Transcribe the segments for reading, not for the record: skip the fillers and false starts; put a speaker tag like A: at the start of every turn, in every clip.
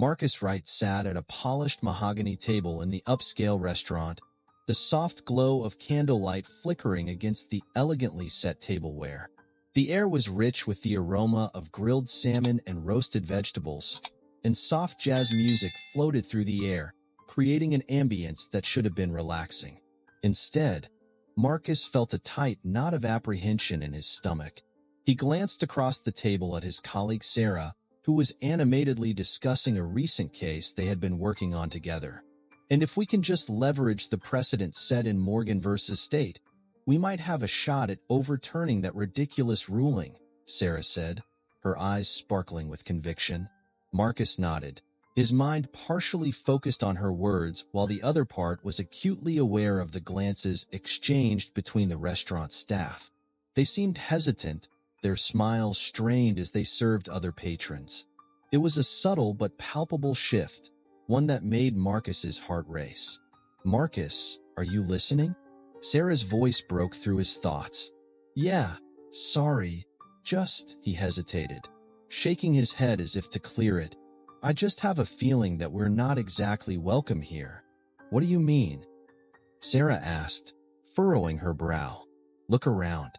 A: Marcus Wright sat at a polished mahogany table in the upscale restaurant, the soft glow of candlelight flickering against the elegantly set tableware. The air was rich with the aroma of grilled salmon and roasted vegetables, and soft jazz music floated through the air, creating an ambience that should have been relaxing. Instead, Marcus felt a tight knot of apprehension in his stomach. He glanced across the table at his colleague Sarah, who was animatedly discussing a recent case they had been working on together. "And if we can just leverage the precedent set in Morgan versus State, we might have a shot at overturning that ridiculous ruling," Sarah said, her eyes sparkling with conviction. Marcus nodded, his mind partially focused on her words while the other part was acutely aware of the glances exchanged between the restaurant staff. They seemed hesitant, their smiles strained as they served other patrons. It was a subtle but palpable shift, one that made Marcus's heart race. "Marcus, are you listening?" Sarah's voice broke through his thoughts. "Yeah, sorry, he hesitated, shaking his head as if to clear it. "I just have a feeling that we're not exactly welcome here." "What do you mean?" Sarah asked, furrowing her brow. "Look around.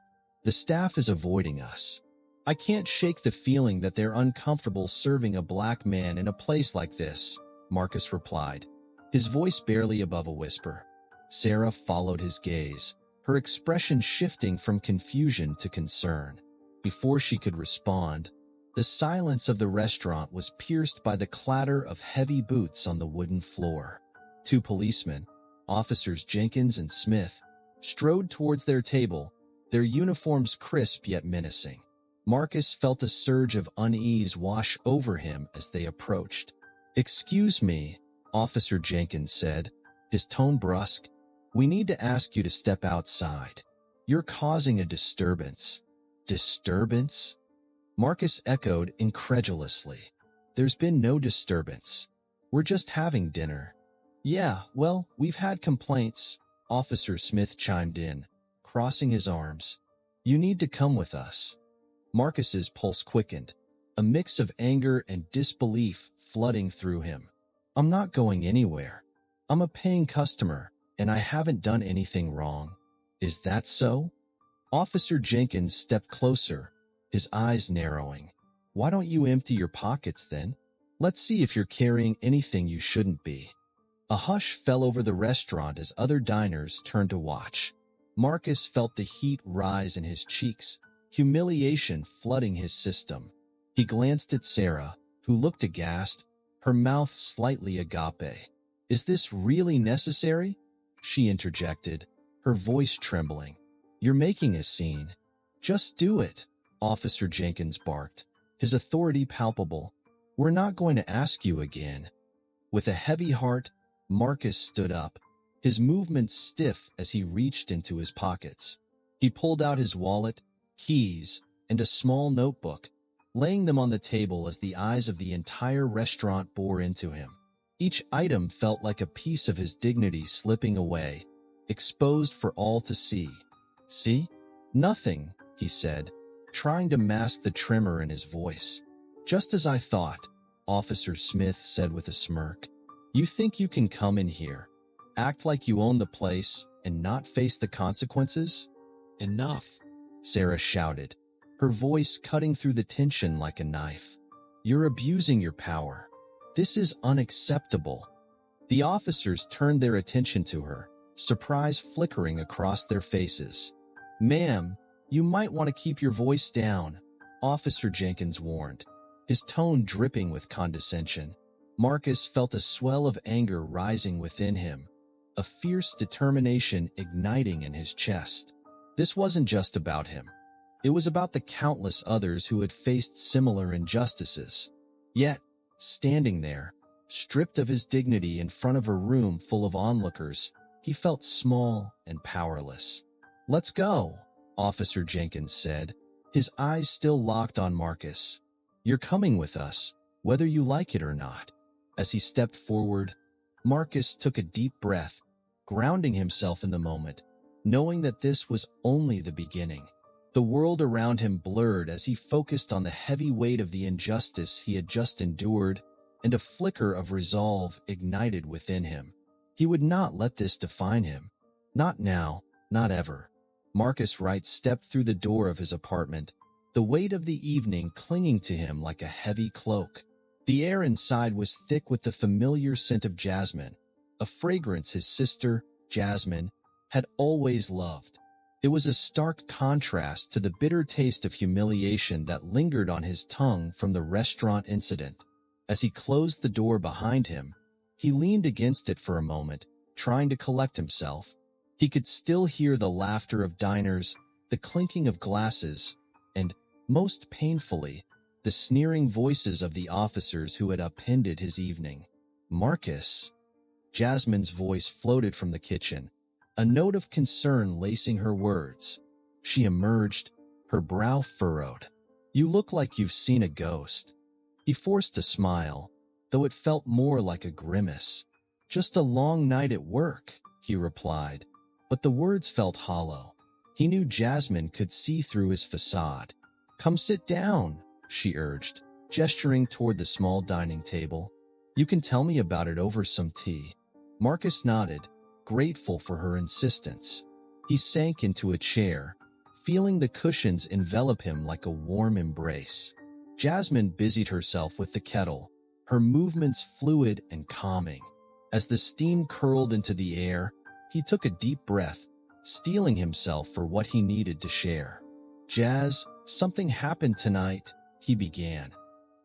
A: The staff is avoiding us. I can't shake the feeling that they're uncomfortable serving a black man in a place like this," Marcus replied, his voice barely above a whisper. Sarah followed his gaze, her expression shifting from confusion to concern. Before she could respond, the silence of the restaurant was pierced by the clatter of heavy boots on the wooden floor. Two policemen, Officers Jenkins and Smith, strode towards their table, their uniforms crisp yet menacing. Marcus felt a surge of unease wash over him as they approached. "Excuse me," Officer Jenkins said, his tone brusque. "We need to ask you to step outside. You're causing a disturbance." "Disturbance?" Marcus echoed incredulously. "There's been no disturbance. We're just having dinner." "Yeah, well, we've had complaints," Officer Smith chimed in, crossing his arms. "You need to come with us." Marcus's pulse quickened, a mix of anger and disbelief flooding through him. "I'm not going anywhere. I'm a paying customer, and I haven't done anything wrong." "Is that so?" Officer Jenkins stepped closer, his eyes narrowing. "Why don't you empty your pockets then? Let's see if you're carrying anything you shouldn't be." A hush fell over the restaurant as other diners turned to watch. Marcus felt the heat rise in his cheeks, humiliation flooding his system. He glanced at Sarah, who looked aghast, her mouth slightly agape. "Is this really necessary?" she interjected, her voice trembling. "You're making a scene." "Just do it," Officer Jenkins barked, his authority palpable. "We're not going to ask you again." With a heavy heart, Marcus stood up, his movements stiff as he reached into his pockets. He pulled out his wallet, keys, and a small notebook, laying them on the table as the eyes of the entire restaurant bore into him. Each item felt like a piece of his dignity slipping away, exposed for all to see. "See? Nothing," he said, trying to mask the tremor in his voice. "Just as I thought," Officer Smith said with a smirk. "You think you can come in here, act like you own the place, and not face the consequences?" "Enough," Sarah shouted, her voice cutting through the tension like a knife. "You're abusing your power. This is unacceptable." The officers turned their attention to her, surprise flickering across their faces. "Ma'am, you might want to keep your voice down," Officer Jenkins warned, his tone dripping with condescension. Marcus felt a swell of anger rising within him, a fierce determination igniting in his chest. This wasn't just about him. It was about the countless others who had faced similar injustices. Yet, standing there, stripped of his dignity in front of a room full of onlookers, he felt small and powerless. "Let's go," Officer Jenkins said, his eyes still locked on Marcus. "You're coming with us, whether you like it or not." As he stepped forward, Marcus took a deep breath, grounding himself in the moment, knowing that this was only the beginning. The world around him blurred as he focused on the heavy weight of the injustice he had just endured, and a flicker of resolve ignited within him. He would not let this define him. Not now, not ever. Marcus Wright stepped through the door of his apartment, the weight of the evening clinging to him like a heavy cloak. The air inside was thick with the familiar scent of jasmine, a fragrance his sister, Jasmine, had always loved. It was a stark contrast to the bitter taste of humiliation that lingered on his tongue from the restaurant incident. As he closed the door behind him, he leaned against it for a moment, trying to collect himself. He could still hear the laughter of diners, the clinking of glasses, and, most painfully, the sneering voices of the officers who had upended his evening. "Marcus," Jasmine's voice floated from the kitchen, a note of concern lacing her words. She emerged, her brow furrowed. "You look like you've seen a ghost." He forced a smile, though it felt more like a grimace. "Just a long night at work," he replied, but the words felt hollow. He knew Jasmine could see through his facade. "Come sit down," she urged, gesturing toward the small dining table. "You can tell me about it over some tea." Marcus nodded, grateful for her insistence. He sank into a chair, feeling the cushions envelop him like a warm embrace. Jasmine busied herself with the kettle, her movements fluid and calming. As the steam curled into the air, he took a deep breath, steeling himself for what he needed to share. "Jazz, something happened tonight," he began,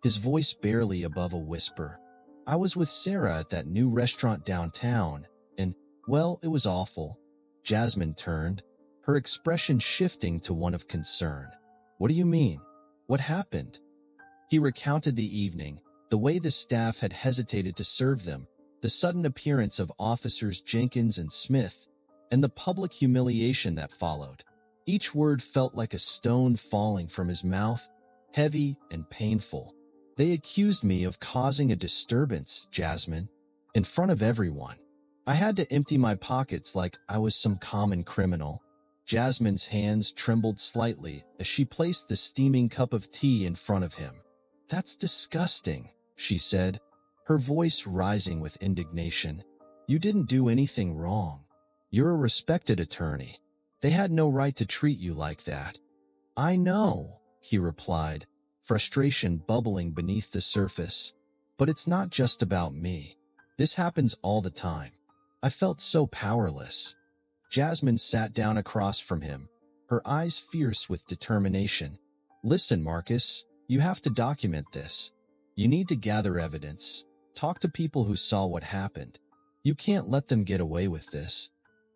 A: his voice barely above a whisper. "I was with Sarah at that new restaurant downtown, and, well, it was awful." Jasmine turned, her expression shifting to one of concern. "What do you mean? What happened?" He recounted the evening, the way the staff had hesitated to serve them, the sudden appearance of officers Jenkins and Smith, and the public humiliation that followed. Each word felt like a stone falling from his mouth, heavy and painful. "They accused me of causing a disturbance, Jasmine, in front of everyone. I had to empty my pockets like I was some common criminal." Jasmine's hands trembled slightly as she placed the steaming cup of tea in front of him. "That's disgusting," she said, her voice rising with indignation. "You didn't do anything wrong. You're a respected attorney. They had no right to treat you like that." "I know," he replied, frustration bubbling beneath the surface. "But it's not just about me. This happens all the time. I felt so powerless." Jasmine sat down across from him, her eyes fierce with determination. "Listen, Marcus, you have to document this. You need to gather evidence. Talk to people who saw what happened. You can't let them get away with this."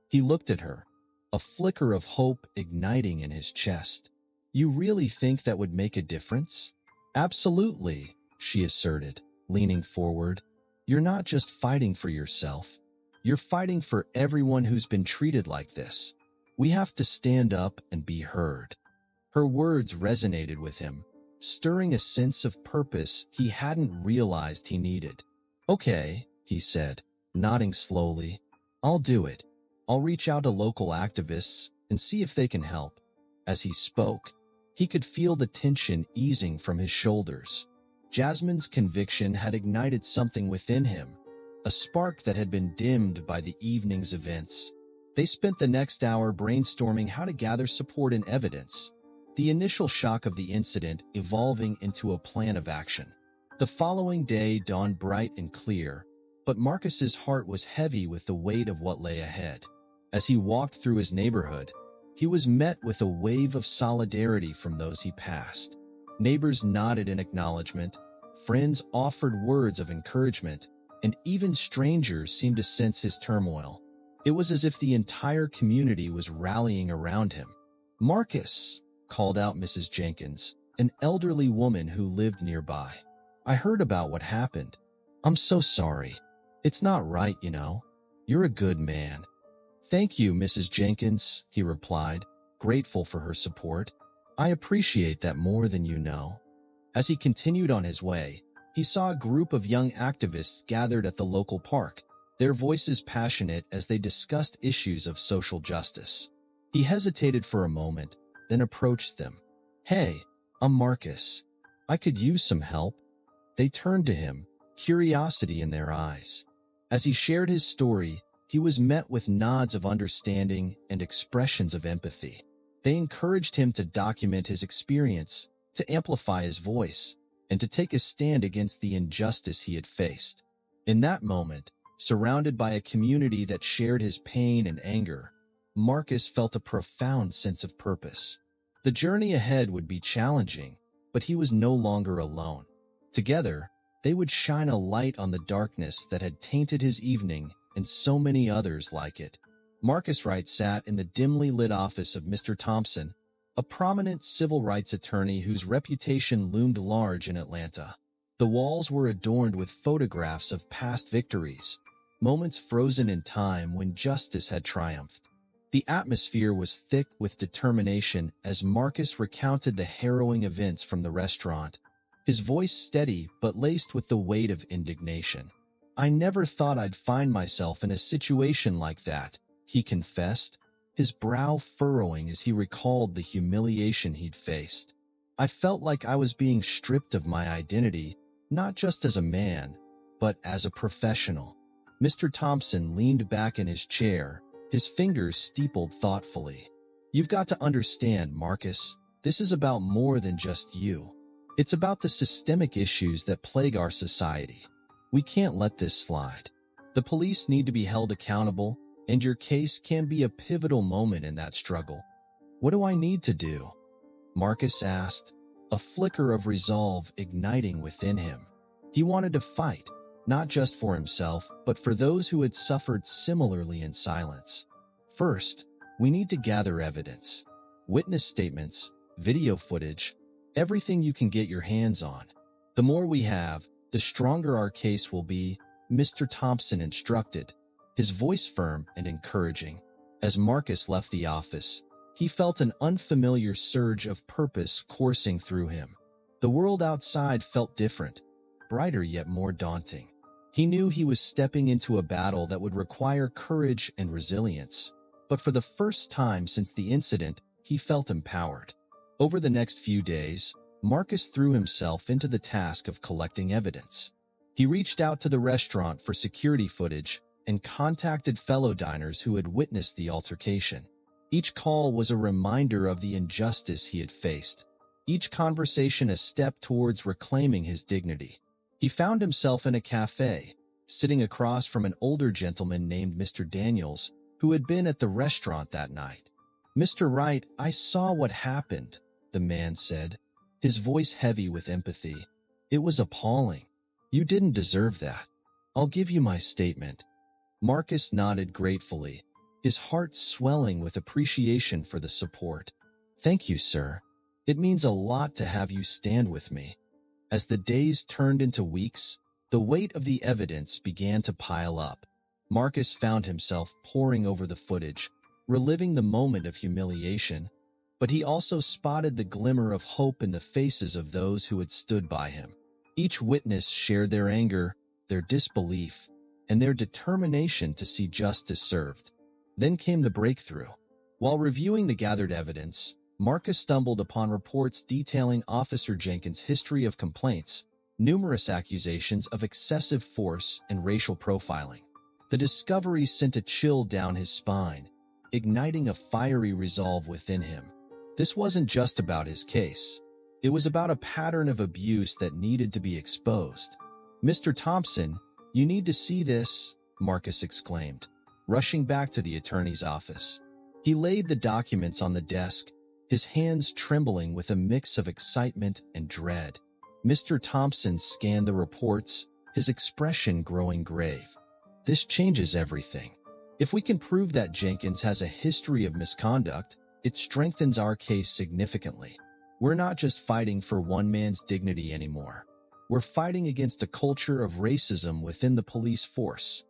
A: He looked at her, a flicker of hope igniting in his chest. "You really think that would make a difference?" "Absolutely," she asserted, leaning forward. "You're not just fighting for yourself. You're fighting for everyone who's been treated like this. We have to stand up and be heard." Her words resonated with him, stirring a sense of purpose he hadn't realized he needed. "Okay," he said, nodding slowly. "I'll do it. I'll reach out to local activists and see if they can help." As he spoke, he could feel the tension easing from his shoulders. Jasmine's conviction had ignited something within him, a spark that had been dimmed by the evening's events. They spent the next hour brainstorming how to gather support and evidence, the initial shock of the incident evolving into a plan of action. The following day dawned bright and clear, but Marcus's heart was heavy with the weight of what lay ahead. As he walked through his neighborhood, he was met with a wave of solidarity from those he passed. Neighbors nodded in acknowledgement, friends offered words of encouragement, and even strangers seemed to sense his turmoil. It was as if the entire community was rallying around him. "Marcus," called out Mrs. Jenkins, an elderly woman who lived nearby. "I heard about what happened. I'm so sorry. It's not right, you know. You're a good man." "Thank you, Mrs. Jenkins," he replied, grateful for her support. "I appreciate that more than you know." As he continued on his way, he saw a group of young activists gathered at the local park, their voices passionate as they discussed issues of social justice. He hesitated for a moment, then approached them. "Hey, I'm Marcus. I could use some help." They turned to him, curiosity in their eyes. As he shared his story, he was met with nods of understanding and expressions of empathy. They encouraged him to document his experience, to amplify his voice, and to take a stand against the injustice he had faced. In that moment, surrounded by a community that shared his pain and anger, Marcus felt a profound sense of purpose. The journey ahead would be challenging, but he was no longer alone. Together, they would shine a light on the darkness that had tainted his evening and so many others like it. Marcus Wright sat in the dimly lit office of Mr. Thompson, a prominent civil rights attorney whose reputation loomed large in Atlanta. The walls were adorned with photographs of past victories, moments frozen in time when justice had triumphed. The atmosphere was thick with determination as Marcus recounted the harrowing events from the restaurant, his voice steady but laced with the weight of indignation. "I never thought I'd find myself in a situation like that," he confessed, his brow furrowing as he recalled the humiliation he'd faced. "I felt like I was being stripped of my identity, not just as a man, but as a professional." Mr. Thompson leaned back in his chair, his fingers steepled thoughtfully. "You've got to understand, Marcus, this is about more than just you. It's about the systemic issues that plague our society. We can't let this slide. The police need to be held accountable, and your case can be a pivotal moment in that struggle." "What do I need to do?" Marcus asked, a flicker of resolve igniting within him. He wanted to fight, not just for himself, but for those who had suffered similarly in silence. "First, we need to gather evidence. Witness statements, video footage, everything you can get your hands on. The more we have, the stronger our case will be," Mr. Thompson instructed, his voice firm and encouraging. As Marcus left the office, he felt an unfamiliar surge of purpose coursing through him. The world outside felt different, brighter yet more daunting. He knew he was stepping into a battle that would require courage and resilience, but for the first time since the incident, he felt empowered. Over the next few days, Marcus threw himself into the task of collecting evidence. He reached out to the restaurant for security footage and contacted fellow diners who had witnessed the altercation. Each call was a reminder of the injustice he had faced, each conversation a step towards reclaiming his dignity. He found himself in a cafe, sitting across from an older gentleman named Mr. Daniels, who had been at the restaurant that night. "Mr. Wright, I saw what happened," the man said, his voice heavy with empathy. "It was appalling. You didn't deserve that. I'll give you my statement." Marcus nodded gratefully, his heart swelling with appreciation for the support. "Thank you, sir. It means a lot to have you stand with me." As the days turned into weeks, the weight of the evidence began to pile up. Marcus found himself poring over the footage, reliving the moment of humiliation, but he also spotted the glimmer of hope in the faces of those who had stood by him. Each witness shared their anger, their disbelief, and their determination to see justice served. Then came the breakthrough. While reviewing the gathered evidence, Marcus stumbled upon reports detailing Officer Jenkins' history of complaints, numerous accusations of excessive force and racial profiling. The discovery sent a chill down his spine, igniting a fiery resolve within him. This wasn't just about his case. It was about a pattern of abuse that needed to be exposed. "Mr. Thompson, you need to see this," Marcus exclaimed, rushing back to the attorney's office. He laid the documents on the desk, his hands trembling with a mix of excitement and dread. Mr. Thompson scanned the reports, his expression growing grave. "This changes everything. If we can prove that Jenkins has a history of misconduct, it strengthens our case significantly. We're not just fighting for one man's dignity anymore. We're fighting against a culture of racism within the police force."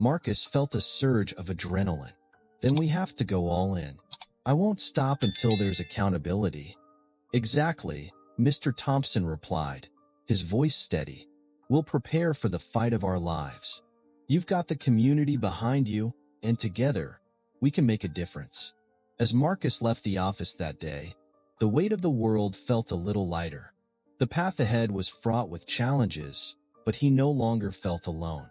A: Marcus felt a surge of adrenaline. "Then we have to go all in. I won't stop until there's accountability." "Exactly," Mr. Thompson replied, his voice steady. "We'll prepare for the fight of our lives. You've got the community behind you, and together, we can make a difference." As Marcus left the office that day, the weight of the world felt a little lighter. The path ahead was fraught with challenges, but he no longer felt alone.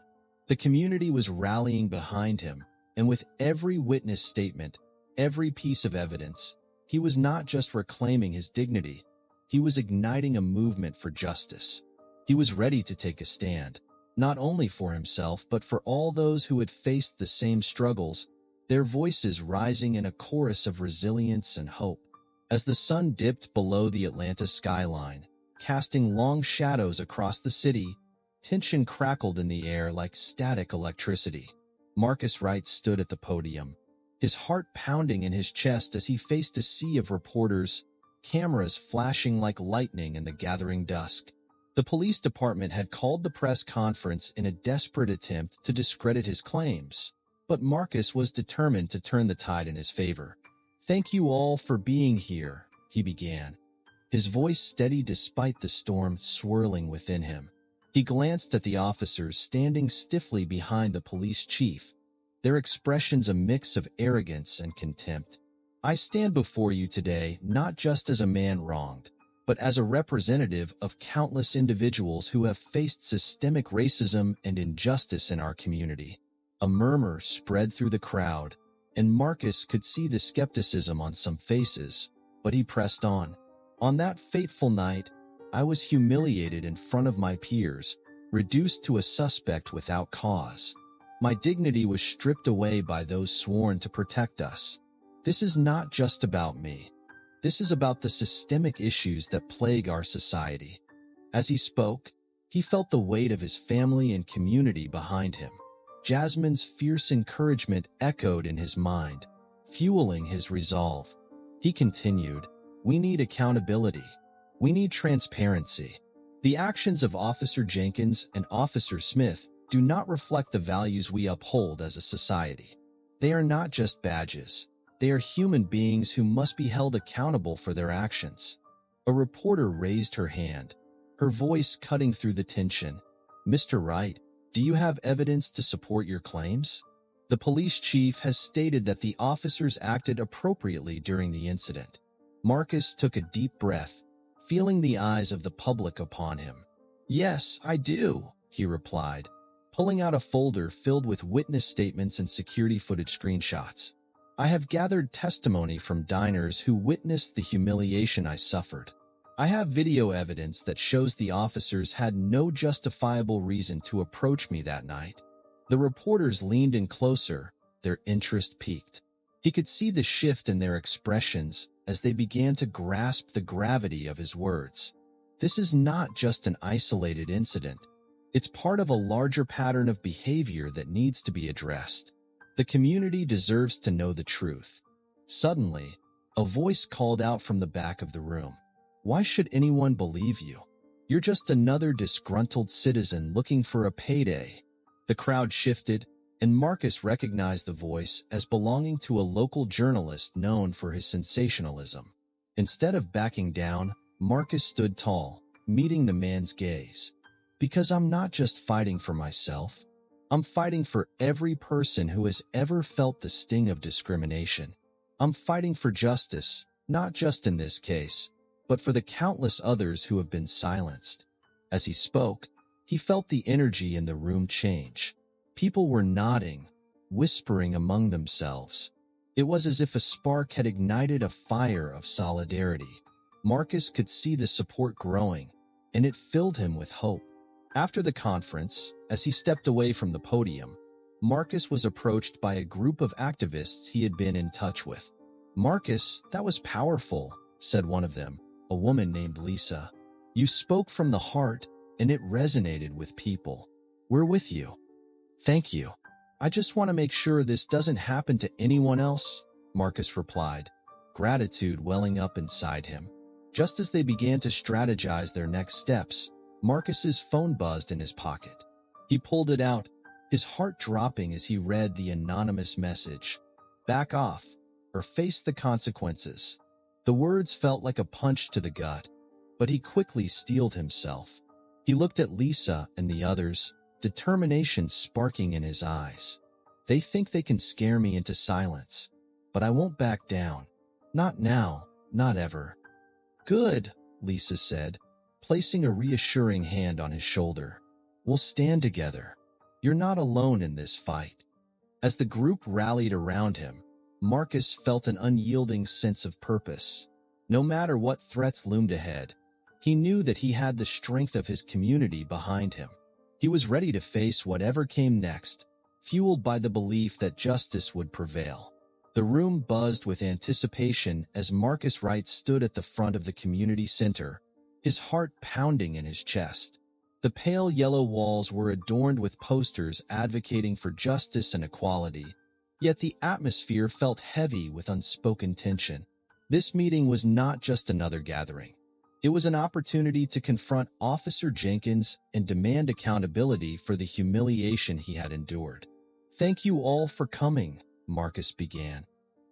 A: The community was rallying behind him, and with every witness statement, every piece of evidence, he was not just reclaiming his dignity, he was igniting a movement for justice. He was ready to take a stand, not only for himself but for all those who had faced the same struggles, their voices rising in a chorus of resilience and hope. As the sun dipped below the Atlanta skyline, casting long shadows across the city, tension crackled in the air like static electricity. Marcus Wright stood at the podium, his heart pounding in his chest as he faced a sea of reporters, cameras flashing like lightning in the gathering dusk. The police department had called the press conference in a desperate attempt to discredit his claims, but Marcus was determined to turn the tide in his favor. "Thank you all for being here," he began, his voice steady despite the storm swirling within him. He glanced at the officers standing stiffly behind the police chief, their expressions a mix of arrogance and contempt. "I stand before you today not just as a man wronged, but as a representative of countless individuals who have faced systemic racism and injustice in our community." A murmur spread through the crowd, and Marcus could see the skepticism on some faces, but he pressed on. "On that fateful night, I was humiliated in front of my peers, reduced to a suspect without cause. My dignity was stripped away by those sworn to protect us. This is not just about me. This is about the systemic issues that plague our society." As he spoke, he felt the weight of his family and community behind him. Jasmine's fierce encouragement echoed in his mind, fueling his resolve. He continued, "We need accountability. We need transparency. The actions of Officer Jenkins and Officer Smith do not reflect the values we uphold as a society. They are not just badges. They are human beings who must be held accountable for their actions." A reporter raised her hand, her voice cutting through the tension. "Mr. Wright, do you have evidence to support your claims?" The police chief has stated that the officers acted appropriately during the incident. Marcus took a deep breath, feeling the eyes of the public upon him. "Yes, I do," he replied, pulling out a folder filled with witness statements and security footage screenshots. "I have gathered testimony from diners who witnessed the humiliation I suffered. I have video evidence that shows the officers had no justifiable reason to approach me that night." The reporters leaned in closer, their interest piqued. He could see the shift in their expressions as they began to grasp the gravity of his words. This is not just an isolated incident. It's part of a larger pattern of behavior that needs to be addressed. The community deserves to know the truth. Suddenly, a voice called out from the back of the room. "Why should anyone believe you? You're just another disgruntled citizen looking for a payday." The crowd shifted, and Marcus recognized the voice as belonging to a local journalist known for his sensationalism. Instead of backing down, Marcus stood tall, meeting the man's gaze. "Because I'm not just fighting for myself. I'm fighting for every person who has ever felt the sting of discrimination. I'm fighting for justice, not just in this case, but for the countless others who have been silenced." As he spoke, he felt the energy in the room change. People were nodding, whispering among themselves. It was as if a spark had ignited a fire of solidarity. Marcus could see the support growing, and it filled him with hope. After the conference, as he stepped away from the podium, Marcus was approached by a group of activists he had been in touch with. "Marcus, that was powerful," said one of them, a woman named Lisa. "You spoke from the heart, and it resonated with people. We're with you." "Thank you. I just want to make sure this doesn't happen to anyone else," Marcus replied, gratitude welling up inside him. Just as they began to strategize their next steps, Marcus's phone buzzed in his pocket. He pulled it out, his heart dropping as he read the anonymous message. "Back off, or face the consequences." The words felt like a punch to the gut, but he quickly steeled himself. He looked at Lisa and the others, determination sparking in his eyes. "They think they can scare me into silence, but I won't back down. Not now, not ever." "Good," Lisa said, placing a reassuring hand on his shoulder. We'll stand together. You're not alone in this fight." As the group rallied around him, Marcus felt an unyielding sense of purpose. No matter what threats loomed ahead, he knew that he had the strength of his community behind him. He was ready to face whatever came next, fueled by the belief that justice would prevail. The room buzzed with anticipation as Marcus Wright stood at the front of the community center, his heart pounding in his chest. The pale yellow walls were adorned with posters advocating for justice and equality, yet the atmosphere felt heavy with unspoken tension. This meeting was not just another gathering. It was an opportunity to confront Officer Jenkins and demand accountability for the humiliation he had endured. "Thank you all for coming," Marcus began,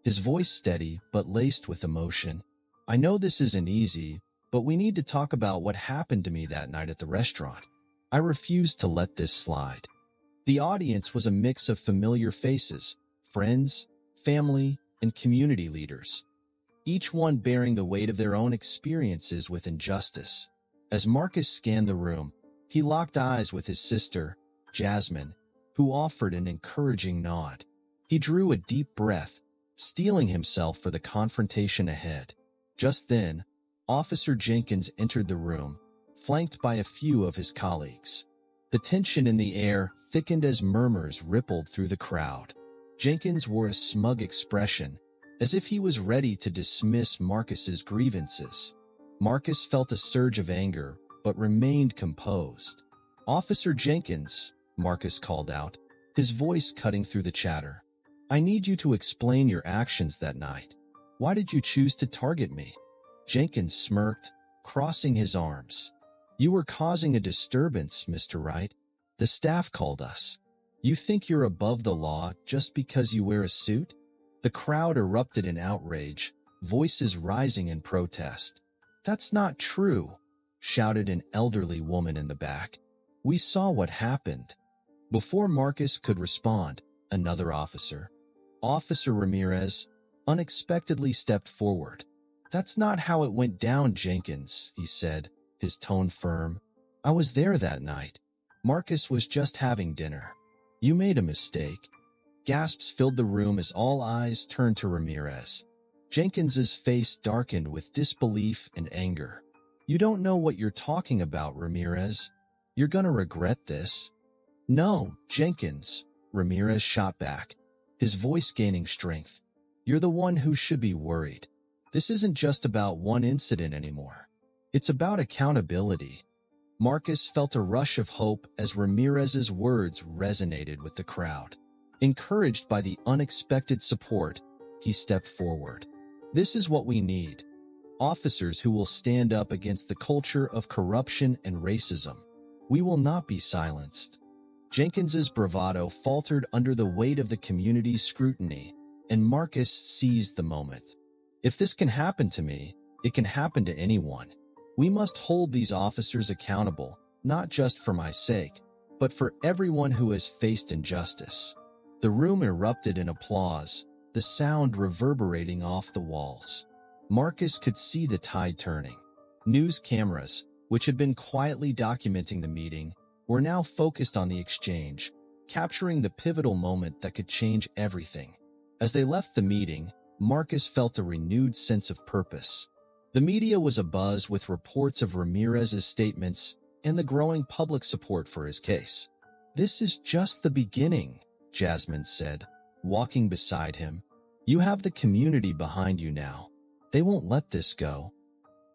A: his voice steady but laced with emotion. "I know this isn't easy, but we need to talk about what happened to me that night at the restaurant. I refuse to let this slide." The audience was a mix of familiar faces, friends, family, and community leaders, each one bearing the weight of their own experiences with injustice. As Marcus scanned the room, he locked eyes with his sister, Jasmine, who offered an encouraging nod. He drew a deep breath, steeling himself for the confrontation ahead. Just then, Officer Jenkins entered the room, flanked by a few of his colleagues. The tension in the air thickened as murmurs rippled through the crowd. Jenkins wore a smug expression, as if he was ready to dismiss Marcus's grievances. Marcus felt a surge of anger, but remained composed. "Officer Jenkins," Marcus called out, his voice cutting through the chatter. "I need you to explain your actions that night. Why did you choose to target me?" Jenkins smirked, crossing his arms. "You were causing a disturbance, Mr. Wright. The staff called us. You think you're above the law just because you wear a suit?" The crowd erupted in outrage, voices rising in protest. "That's not true," shouted an elderly woman in the back. "We saw what happened." Before Marcus could respond, another officer, Officer Ramirez, unexpectedly stepped forward. "That's not how it went down, Jenkins," he said, his tone firm. "I was there that night. Marcus was just having dinner. You made a mistake." Gasps filled the room as all eyes turned to Ramirez. Jenkins's face darkened with disbelief and anger. "You don't know what you're talking about, Ramirez. You're gonna regret this." "No, Jenkins," Ramirez shot back, his voice gaining strength. "You're the one who should be worried. This isn't just about one incident anymore. It's about accountability." Marcus felt a rush of hope as Ramirez's words resonated with the crowd. Encouraged by the unexpected support, he stepped forward. "This is what we need. Officers who will stand up against the culture of corruption and racism. We will not be silenced." Jenkins's bravado faltered under the weight of the community's scrutiny, and Marcus seized the moment. "If this can happen to me, it can happen to anyone. We must hold these officers accountable, not just for my sake, but for everyone who has faced injustice." The room erupted in applause, the sound reverberating off the walls. Marcus could see the tide turning. News cameras, which had been quietly documenting the meeting, were now focused on the exchange, capturing the pivotal moment that could change everything. As they left the meeting, Marcus felt a renewed sense of purpose. The media was abuzz with reports of Ramirez's statements and the growing public support for his case. "This is just the beginning," Jasmine said, walking beside him. "You have the community behind you now. They won't let this go."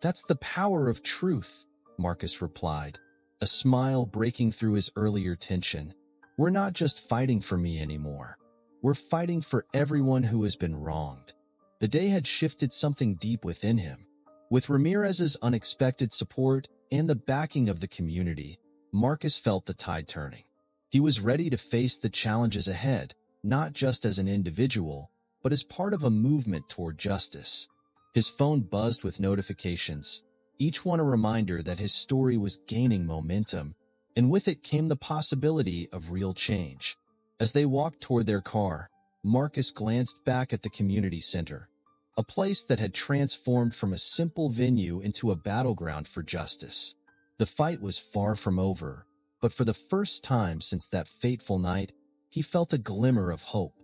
A: "That's the power of truth," Marcus replied, a smile breaking through his earlier tension. "We're not just fighting for me anymore. We're fighting for everyone who has been wronged." The day had shifted something deep within him. With Ramirez's unexpected support and the backing of the community, Marcus felt the tide turning. He was ready to face the challenges ahead, not just as an individual, but as part of a movement toward justice. His phone buzzed with notifications, each one a reminder that his story was gaining momentum, and with it came the possibility of real change. As they walked toward their car, Marcus glanced back at the community center, a place that had transformed from a simple venue into a battleground for justice. The fight was far from over, but for the first time since that fateful night, he felt a glimmer of hope.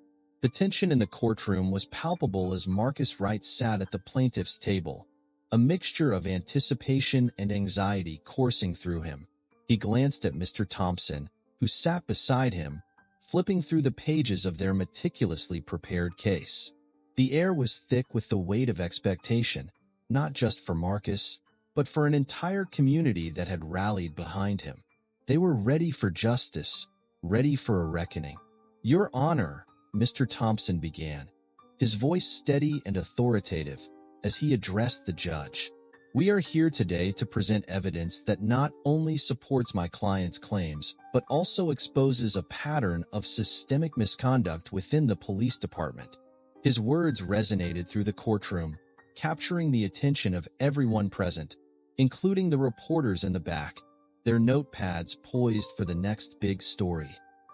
A: The tension in the courtroom was palpable as Marcus Wright sat at the plaintiff's table, a mixture of anticipation and anxiety coursing through him. He glanced at Mr. Thompson, who sat beside him, flipping through the pages of their meticulously prepared case. The air was thick with the weight of expectation, not just for Marcus, but for an entire community that had rallied behind him. They were ready for justice, ready for a reckoning. "Your Honor," Mr. Thompson began, his voice steady and authoritative as he addressed the judge. "We are here today to present evidence that not only supports my client's claims, but also exposes a pattern of systemic misconduct within the police department." His words resonated through the courtroom, capturing the attention of everyone present, including the reporters in the back, their notepads poised for the next big story.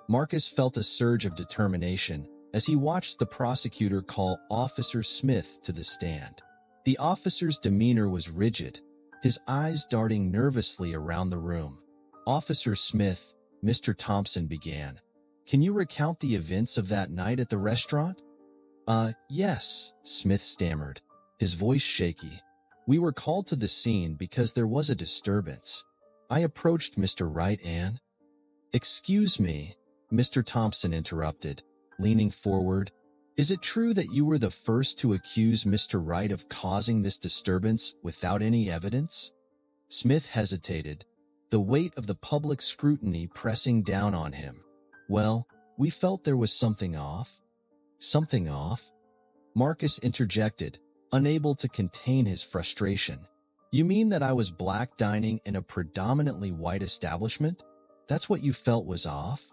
A: Marcus felt a surge of determination as he watched the prosecutor call Officer Smith to the stand. The officer's demeanor was rigid, his eyes darting nervously around the room. "Officer Smith," Mr. Thompson began, "can you recount the events of that night at the restaurant?" Yes," Smith stammered, his voice shaky. "We were called to the scene because there was a disturbance. I approached Mr. Wright and—" "Excuse me," Mr. Thompson interrupted, leaning forward. "Is it true that you were the first to accuse Mr. Wright of causing this disturbance without any evidence?" Smith hesitated, the weight of the public scrutiny pressing down on him. "Well, we felt there was something off." "Something off?" Marcus interjected, unable to contain his frustration. "You mean that I was black dining in a predominantly white establishment? That's what you felt was off?"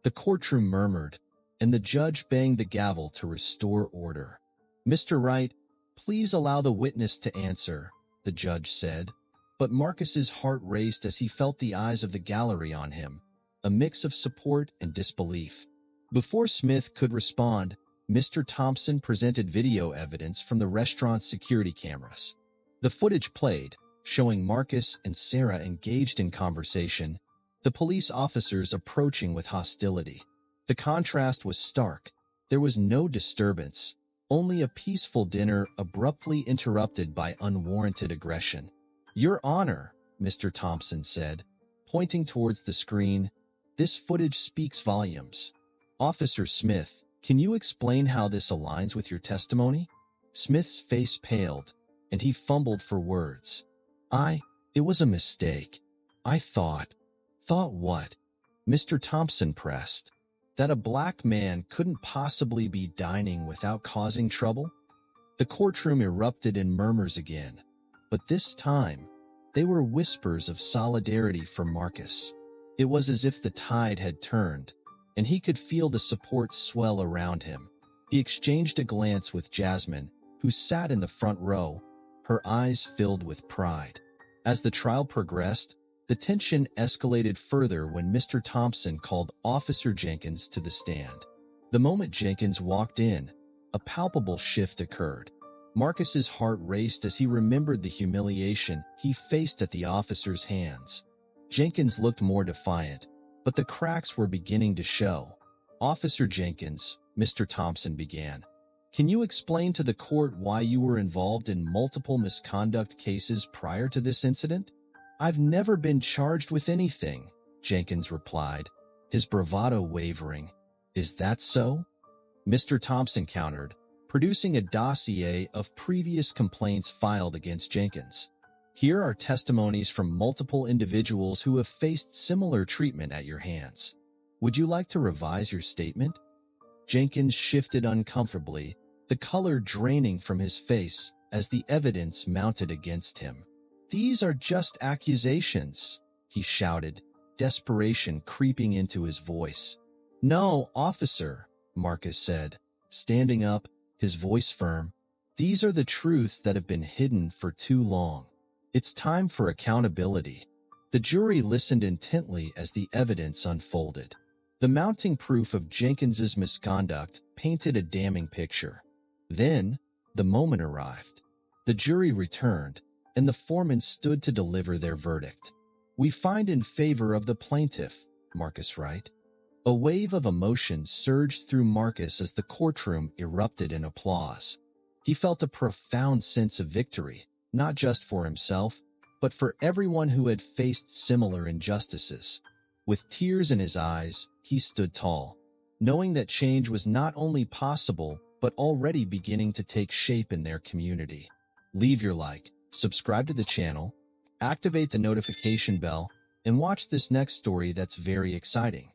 A: The courtroom murmured, and the judge banged the gavel to restore order. "Mr. Wright, please allow the witness to answer," the judge said. But Marcus's heart raced as he felt the eyes of the gallery on him, a mix of support and disbelief. Before Smith could respond, Mr. Thompson presented video evidence from the restaurant's security cameras. The footage played, showing Marcus and Sarah engaged in conversation, the police officers approaching with hostility. The contrast was stark. There was no disturbance, only a peaceful dinner abruptly interrupted by unwarranted aggression. "Your Honor," Mr. Thompson said, pointing towards the screen, "this footage speaks volumes." "Officer Smith, can you explain how this aligns with your testimony?" Smith's face paled, and he fumbled for words. It was a mistake. I thought." "Thought what?" Mr. Thompson pressed. "That a black man couldn't possibly be dining without causing trouble?" The courtroom erupted in murmurs again, but this time, they were whispers of solidarity for Marcus. It was as if the tide had turned, and he could feel the support swell around him. He exchanged a glance with Jasmine, who sat in the front row, her eyes filled with pride. As the trial progressed, the tension escalated further when Mr. Thompson called Officer Jenkins to the stand. The moment Jenkins walked in, a palpable shift occurred. Marcus's heart raced as he remembered the humiliation he faced at the officer's hands. Jenkins looked more defiant, but the cracks were beginning to show. "Officer Jenkins," Mr. Thompson began, "can you explain to the court why you were involved in multiple misconduct cases prior to this incident?" "I've never been charged with anything," Jenkins replied, his bravado wavering. "Is that so?" Mr. Thompson countered, producing a dossier of previous complaints filed against Jenkins. "Here are testimonies from multiple individuals who have faced similar treatment at your hands. Would you like to revise your statement?" Jenkins shifted uncomfortably, the color draining from his face as the evidence mounted against him. "These are just accusations," he shouted, desperation creeping into his voice. "No, officer," Marcus said, standing up, his voice firm. "These are the truths that have been hidden for too long. It's time for accountability." The jury listened intently as the evidence unfolded. The mounting proof of Jenkins's misconduct painted a damning picture. Then, the moment arrived. The jury returned, and the foreman stood to deliver their verdict. We find in favor of the plaintiff, Marcus Wright. A wave of emotion surged through Marcus as the courtroom erupted in applause. He felt a profound sense of victory, not just for himself, but for everyone who had faced similar injustices. With tears in his eyes, he stood tall, knowing that change was not only possible, but already beginning to take shape in their community. Leave your like, subscribe to the channel, activate the notification bell, and watch this next story that's very exciting.